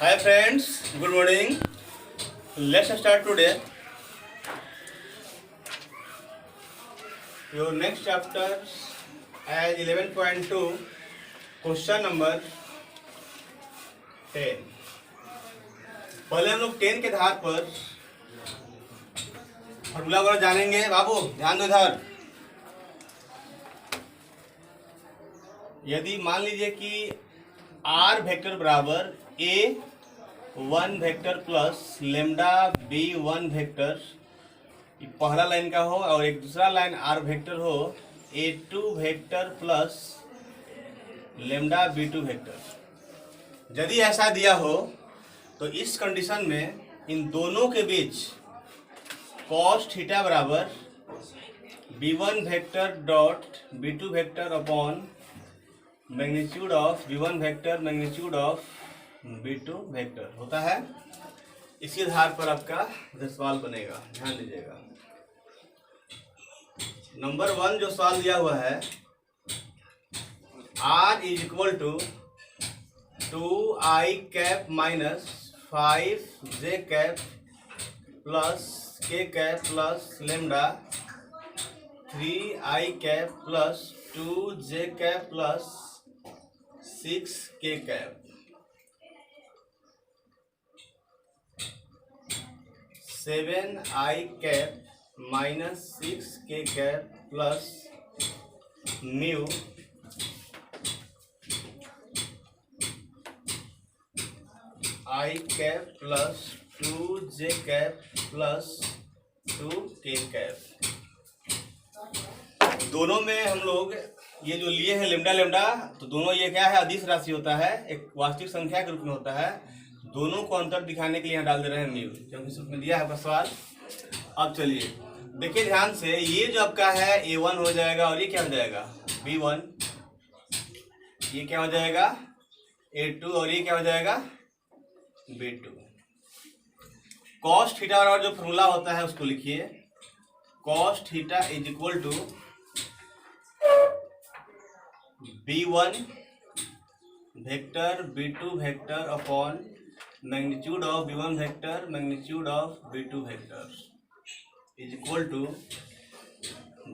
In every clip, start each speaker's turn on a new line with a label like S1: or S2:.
S1: Hi friends, good morning. Let's start today. Your next chapter as 11.2, question number 10. पहले हम लोग 10 के आधार पर फॉर्मूला वगैरह जानेंगे। बाबू ध्यान दो इधर। यदि मान लीजिए कि r वेक्टर बराबर a1 vector plus lambda b1 vector पहला लाइन का हो और एक दूसरा लाइन r वेक्टर हो a2 vector plus lambda b2 vector. यदि ऐसा दिया हो तो इस कंडीशन में इन दोनों के बीच cos थीटा बराबर b1 vector dot b2 vector upon magnitude of b1 vector magnitude of b2 vector होता है। इसी आधार पर आपका सवाल बनेगा, ध्यान दीजिएगा। नंबर 1 जो सवाल दिया हुआ है r is equal to 2i cap minus 5j cap plus k cap plus lambda 3i cap plus 2j cap plus 6k cap 7i cap minus 6k cap plus mu i cap plus 2j cap plus 2k cap. दोनों में हम लोग ये जो लिए हैं lambda lambda, तो दोनों ये क्या है, अदिश राशि होता है, एक वास्तविक संख्या के रूप में होता है। दोनों को अंतर दिखाने के लिए यहाँ डाल दे रहे हैं म्यू, क्योंकि इस रूप में दिया है आपका सवाल। अब चलिए देखिए ध्यान से, ये जो आपका है a1 हो जाएगा और ये क्या हो जाएगा b1, ये क्या हो जाएगा a2 और ये क्या हो जाएगा b2। cos थीटा बराबर जो फॉर्मूला होता है उसको लिखिए, cos theta is equal to b1 vector b2 vector upon magnitude of b1 vector magnitude of b2 vector is equal to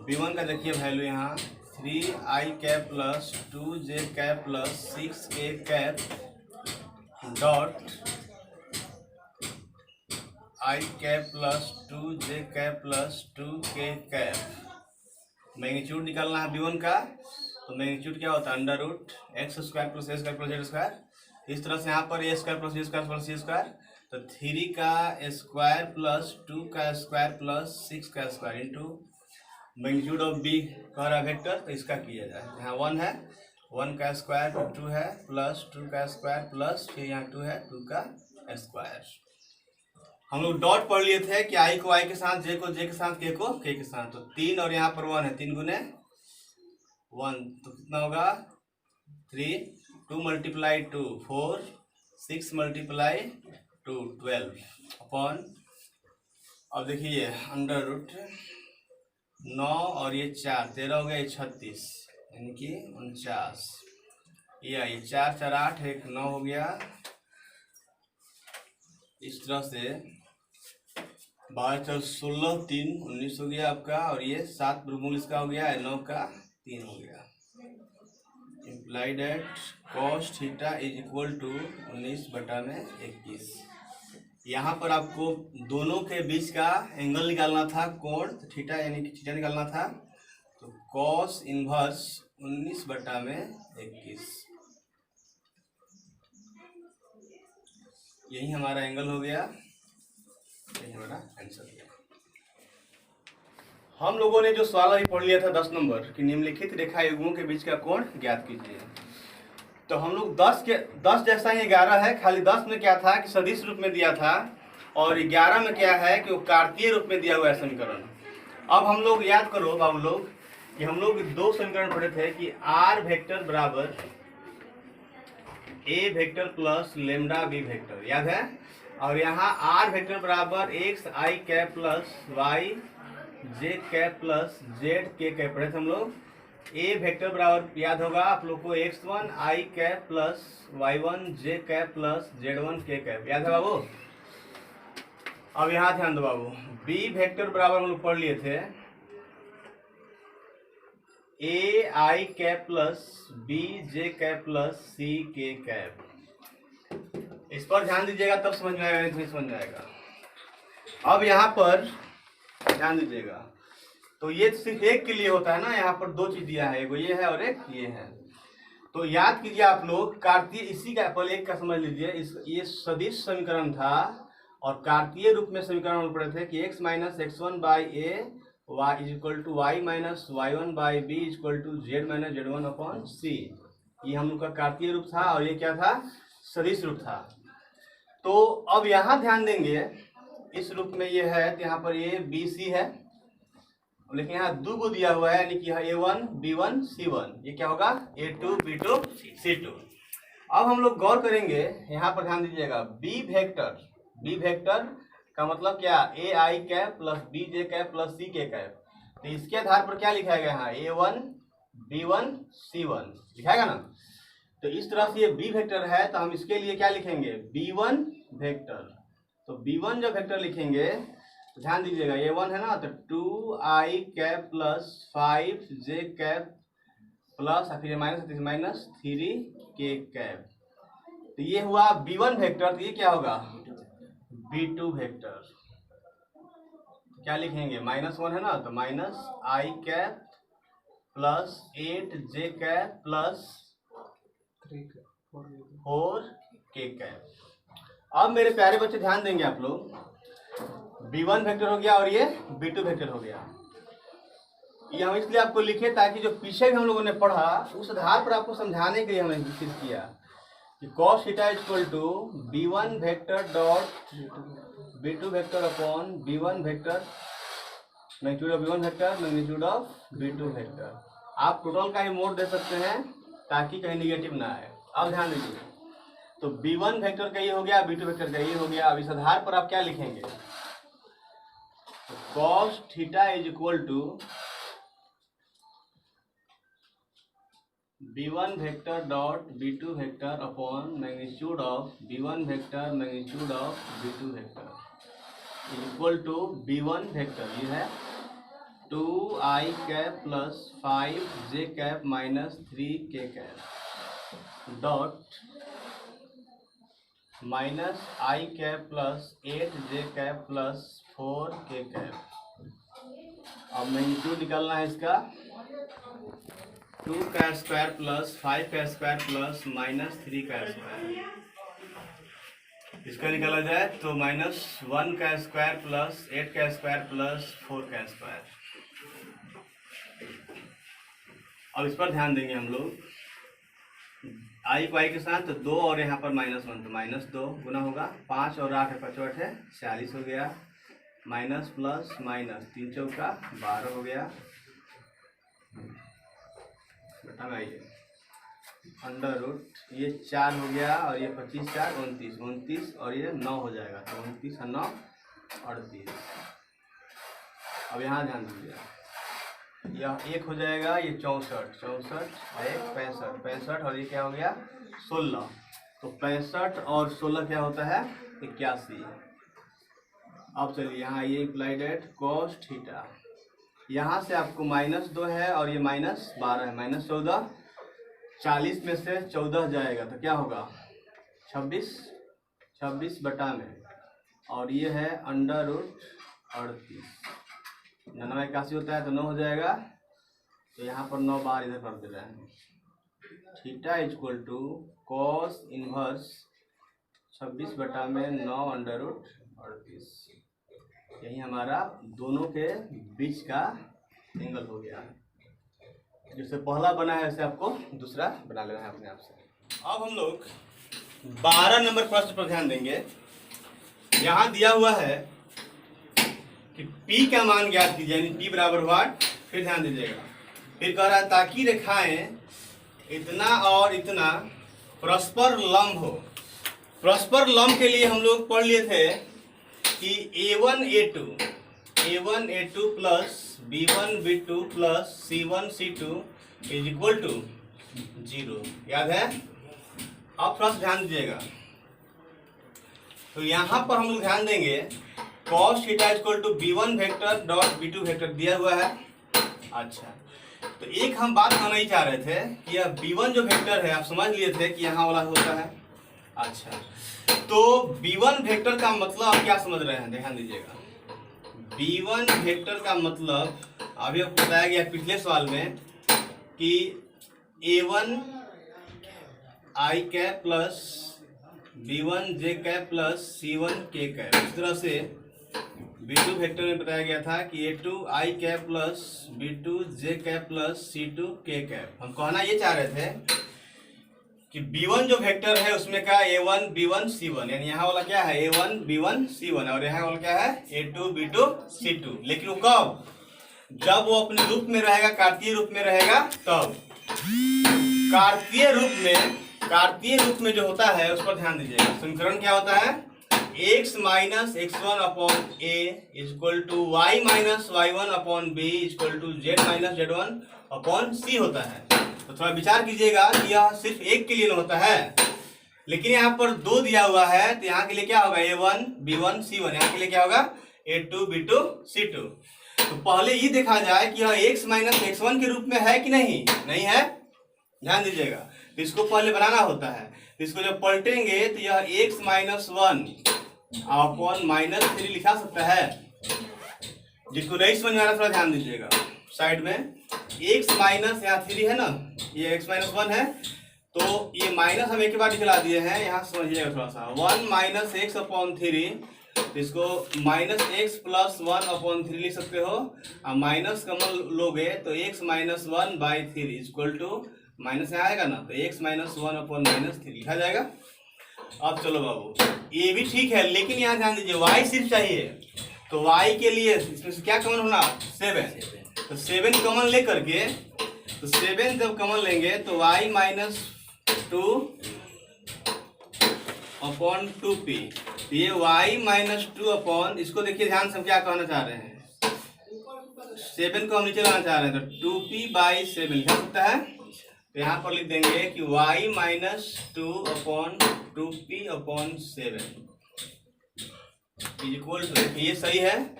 S1: b1 का देखिए वैल्यू यहाँ 3i cap plus 2j cap plus 6k cap dot i cap plus 2j cap plus 2k cap. Magnitude निकालना है b1 का, तो magnitude क्या होता है under root x square plus a square plus z square. इस तरह से यहाँ पर a square plus b square plus c square, तो 3 का स्क्वायर प्लस 2 का स्क्वायर प्लस 6 का square into magnitude of B कह रहा वेक्टर, तो इसका किया जाए। यहाँ 1 है, 1 का स्क्वायर 2 है प्लस 2 का स्क्वायर प्लस फिर यहाँ 2 है 2 का स्क्वायर। हम लोग डॉट पढ़ लिए थे कि आई को आई के साथ, जे को जे के साथ, के को के साथ, तो 3 और यहाँ पर 1 है, 3 गुने 1, तो कितना होगा 3, 2 मल्टीप्लाई 2 4, 6 मल्टीप्लाई 2 12 अपॉन, अब देखिए अंडर रूट 9 और ये 4 13 हो गया, ये 36 यानी कि 49, ये आइए 4 4 8 1 9 हो गया। इस तरह से 12 4 16 3 19 हो गया आपका, और ये 7 वर्गमूल इसका हो गया, 9 का 3 हो गया। Imply that cos theta is equal to 19/21। यहाँ पर आपको दोनों के बीच का एंगल निकालना था, कोण थीटा यानी कि थीटा निकालना था, तो cos इनवर्स 19/21 यही हमारा एंगल हो गया, यही हमारा आंसर हो गया। हम लोगों ने जो सवाल अभी पढ़ लिया था 10 नंबर कि निम्नलिखित रेखा युग्मों के बीच का कोण ज्ञात कीजिए, तो हम लोग 10 जैसा ही 11 है, खाली 10 में क्या था कि सदिश रूप में दिया था, और 11 में क्या है कि वो कार्तीय रूप में दिया हुआ है समीकरण। अब हम लोग याद करो बाबू लोग कि हम लोग 2 समीकरण पढ़े थे कि r वेक्टर बराबर a vector plus lambda b vector, याद है, और यहाँ r वेक्टर बराबर x i cap plus y J cap plus Z के कैप पढ़े थे हम लोग। ए वेक्टर बराबर याद होगा आप लोग को x1 i cap plus y1 j cap plus z1 k cap, याद है बाबू। अब यहाँ ध्यान दो बाबू, बी वेक्टर बराबर हम लोग पढ़ लिए थे a i cap plus b j cap plus c k cap. इस पर ध्यान दीजिएगा तब समझ में आएगा, नहीं समझ में आएगा। अब यहाँ पर ध्यान दीजिएगा, तो ये सिर्फ एक के लिए होता है ना, यहाँ पर दो चीज दिया है, एक ये है और एक ये है। तो याद कीजिए आप लोग, कार्तीय इसी का पहले एक का समझ लीजिए, ये सदिश समीकरण था और कार्तीय रूप में समीकरण हम पढ़े थे कि x minus x1 by a y is equal to y minus y1 by b is equal to z minus z1 upon c. ये हम लोग का कार्तीय रूप था और ये क्या था, सदिश रूप था। तो अब यहाँ ध्यान देंगे, इस रूप में ये है तो यहाँ पर ये बी सी है, लेकिन यहाँ दो को दिया हुआ है, यानी कि यहाँ a1 b1 c1, ये क्या होगा a2 b2 c2। अब हम लोग गौर करेंगे, यहाँ पर ध्यान दीजिएगा, बी वेक्टर का मतलब क्या, a i cap plus b j cap plus c k cap. तो इसके आधार पर क्या लिखा गया है, a1 b1 c1 लिखाएगा ना। तो इस तरह से ये बी वेक्टर है, तो हम इसके लिए क्या लिखेंगे, b1 वेक्टर। तो b1 जो वेक्टर लिखेंगे, तो ध्यान दीजिएगा, a1 है ना, तो 2i cap plus 5j cap plus फिर माइनस 3k कैप। तो ये हुआ b1 वेक्टर। तो ये क्या होगा, b2 वेक्टर। क्या लिखेंगे, -1 है ना, तो minus i cap plus 8j cap plus 4k cap. अब मेरे प्यारे बच्चे ध्यान देंगे आप लोग, b1 वेक्टर हो गया और ये b2 वेक्टर हो गया। ये हम इसलिए आपको लिखे ताकि जो पीछे भी हम लोगों ने पढ़ा उस आधार पर आपको समझाने के लिए हमने विकसित किया कि cos theta equal to b1 vector dot b2 vector upon b1 vector magnitude of b1 vector magnitude of b2 vector. आप टोटल का ही मोड दे सकते हैं ताकि कहीं निगेटिव ना आए। अब ध्यान दीजिए, तो b1 वेक्टर का ये हो गया, b2 वेक्टर का ये हो गया। अब इस आधार पर आप क्या लिखेंगे, cos theta is equal to b1 vector dot b2 vector upon magnitude of b1 vector magnitude of b2 vector equal to b1 vector, ये है 2i cap plus 5j cap minus 3k cap dot minus i cap plus 8j cap plus 4k cap. अब magnitude निकालना है इसका, 2 का square plus 5 का square plus minus 3 का square. इसका निकाला जाए तो -1 का स्क्वायर प्लस 8 का स्क्वायर प्लस 4 का स्क्वायर। अब इस पर ध्यान देंगे हम लोग, आई को आई के साथ तो 2 और यहाँ पर -1 तो -2 गुना होगा, 5 और 8 है 5 है 46 हो गया, माइनस प्लस माइनस 3 चौका 12 हो गया, बेटा आइए अंडर रूट ये 4 हो गया और ये 25 4 29 और ये 9 हो जाएगा, तो 29 और 9 38। अब यहाँ ध्यान दीजिए, यह 1 हो जाएगा, ये 64 और 1 65 और ये क्या हो गया 16। तो 65 और 16 क्या होता है 81। अब चलिए यहाँ ये इम्प्लाइड एट cos थीटा, यहाँ से आपको -2 है और ये -12 है, -14, 40 में से 14 जाएगा तो क्या होगा 26 बटा में, और ये है अंडर रूट 38। 99 81 होता है तो 9 हो जाएगा, तो यहाँ पर 9 बार इधर कर दे रहे हैं। Theta equal to cos inverse 26 बटा में 9 अंडर रूट 38। यही हमारा दोनों के बीच का एंगल हो गया। जैसे पहला बना है वैसे आपको दूसरा बना लेना है अपने आप से। अब हम लोग 12 नंबर प्रश्न पर ध्यान देंगे। यहाँ दिया हुआ है कि P का मान ज्ञात कीजिए, यानी P बराबर व्हाट, फिर ध्यान दीजिएगा, फिर कह रहा है ताकि रेखाएं इतना और इतना परस्पर लंब हो। परस्पर लंब के लिए हम लोग पढ़ लिए थे कि A1 A2 plus B1 B2 plus C1 C2 is equal to 0। याद है? अब थोड़ा सा ध्यान दीजिएगा। तो यहाँ पर हम लोग ध्यान देंगे cos theta equal to b1 vector dot b2 vector दिया हुआ है। अच्छा, तो एक हम बात कहना ही चाह रहे थे कि यह b1 जो वेक्टर है आप समझ लिए थे कि यहाँ वाला होता है। अच्छा, तो b1 वेक्टर का मतलब आप क्या समझ रहे हैं, ध्यान दीजिएगा। b1 वेक्टर का मतलब अभी आपको बताया गया पिछले सवाल में कि a1 i cap plus b1 j cap plus c1 k cap. इस तरह से b2 वेक्टर में बताया गया था कि a2 i cap plus b2 j cap plus c2 k cap. हम कहना ये चाह रहे थे कि b1 जो वेक्टर है उसमें क्या a1 b1 c1, यानी यहाँ वाला क्या है a1 b1 c1 और यहाँ वाला क्या है a2 b2 c2। लेकिन वो कब? जब वो अपने रूप में रहेगा, कार्तीय रूप में रहेगा तब। कार्तीय रूप में जो होता है उस पर ध्यान दीजिएगा। समीकरण क्या होता है? x minus x1 upon a equal to y minus y1 upon b equal to z minus z1 upon c होता है। तो थोड़ा विचार कीजिएगा कि यह सिर्फ एक के लिए होता है, लेकिन यहाँ पर दो दिया हुआ है, तो यहाँ के लिए क्या होगा a1 b1 c1, यहाँ के लिए क्या होगा a2 b2 c2। तो पहले ये देखा जाए कि यह x माइनस x1 के रूप में है कि नहीं है, ध्यान दीजिएगा। तो इसको पहले बनाना होता है, तो इसको जब पलटेंगे तो यह x माइनस 1 अपॉन माइनस 3 लिखा सकता है। जिसको नहीं समझ में आ रहा थोड़ा ध्यान दीजिएगा। साइड में x माइनस यहाँ 3 है ना, ये x माइनस 1 है, तो ये माइनस हम एक बार निकला दिए हैं, यहाँ समझिएगा थोड़ा सा। 1 माइनस एक्स अपॉन 3, इसको माइनस एक्स प्लस 1 अपॉन 3 लिख सकते हो। और माइनस कमल लोगे तो x minus 1 by 3 equal to minus यहाँ आएगा ना, तो x माइनस 1 अपॉन माइनस 3 लिखा जाएगा। अब चलो बाबू, ये भी ठीक है, लेकिन यहाँ ध्यान दीजिए y सिर्फ चाहिए, तो y के लिए इसमें से क्या कॉमन होना 7, तो 7 कॉमन लेकर के, तो 7 जब कॉमन लेंगे तो y माइनस 2 अपॉन 2p, ये y माइनस 2 अपॉन, इसको देखिए ध्यान से हम क्या कहना चाह रहे हैं, 7 को हम नीचे लाना चाह रहे हैं, तो 2p बाई 7 लिखा सकता है। तो यहाँ पर लिख देंगे कि y minus 2 upon 2p upon 7 equal to, ये सही है,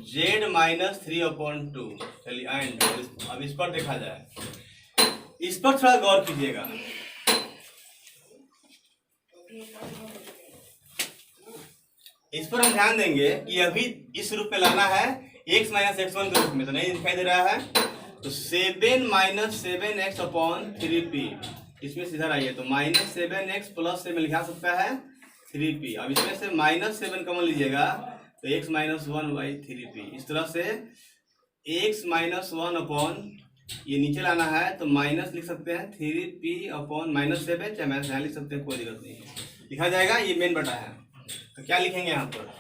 S1: z माइनस 3 अपॉन 2। चलिए एंड अब इस पर देखा जाए, इस पर थोड़ा गौर कीजिएगा। इस पर हम ध्यान देंगे कि अभी इस रूप में लाना है x माइनस x1 के रूप में, तो नहीं दिखाई दे रहा है, तो 7 माइनस 7x अपॉन 3p, इसमें सीधा आइए, तो माइनस 7x प्लस 7 लिखा सकता है 3p। अब इसमें से माइनस 7 कॉमन लीजिएगा तो x माइनस 1 बाई 3p। इस तरह से x माइनस 1 अपॉन, ये नीचे लाना है तो माइनस लिख सकते हैं 3p अपॉन माइनस 7, चाहे माइनस यहाँ लिख सकते हैं, कोई दिक्कत नहीं है, लिखा जाएगा। ये मेन बटा है, तो क्या लिखेंगे यहाँ पर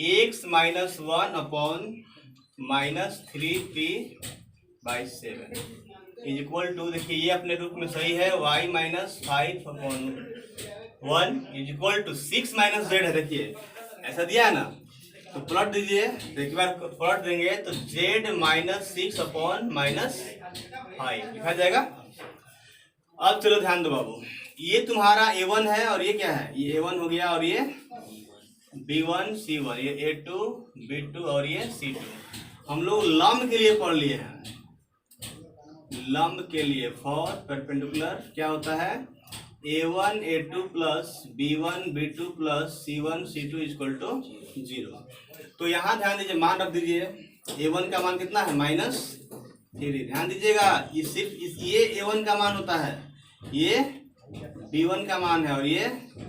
S1: x minus 1 upon minus 3p by 7 is equal to, देखिए ये अपने रूप में सही है, y minus 5 upon 1 is equal to 6 minus z है, देखिए ऐसा दिया है ना, तो प्लॉट दीजिए, तो एक बार प्लॉट देंगे तो z माइनस 6 अपॉन माइनस 5 लिखा जाएगा। अब चलो ध्यान दो बाबू, ये तुम्हारा a1 है और ये क्या है, ये a1 हो गया और ये b1 c1, ये a2 b2 और ये c2। हम लोग लंब के लिए पढ़ लिए हैं, लंब के लिए फॉर परपेंडिकुलर क्या होता है, a1 a2 plus b1 b2 plus c1 c2 equal to 0। तो यहाँ ध्यान दीजिए, मान रख दीजिए, a1 का मान कितना है -3। ध्यान दीजिएगा, ये सिर्फ ये a1 का मान होता है, ये b1 का मान है और ये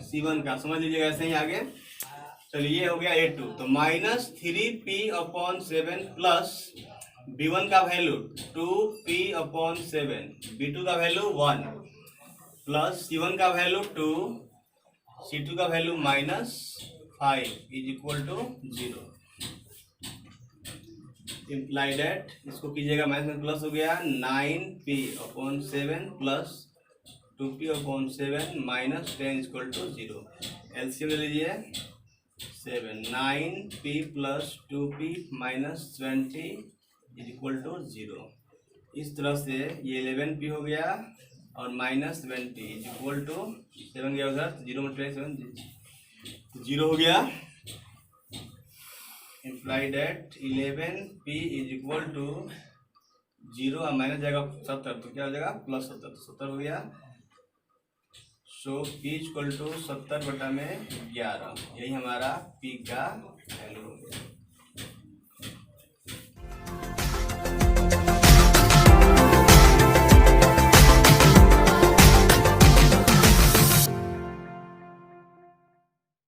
S1: c1 का, समझ लीजिएगा ऐसे ही आगे। चलिए ये हो गया a2, तो -3p अपॉन 7 प्लस b1 का वैल्यू 2p अपॉन 7, b2 का वैल्यू 1 प्लस c1 का वैल्यू 2, c2 का value -5 is equal to 0। Imply that, इसको कीजिएगा माइनस में प्लस हो गया, 9p upon 7 plus 2p upon 7 minus 10 equal to 0। LCM ले लीजिए, 7 9p plus 2p minus 20 is equal to 0। इस तरह से ये 11p हो गया और माइनस 7 इज इक्वल टू 7 गया उधर, 0 मल्टीप्लाई 7 0 हो गया। Imply that 11p is equal to 0 और माइनस जाएगा 70, तो क्या हो जाएगा प्लस 70, तो 70 हो गया। सो p इक्वल टू 70 बटा में 11, यही हमारा p का वैल्यू हो गया।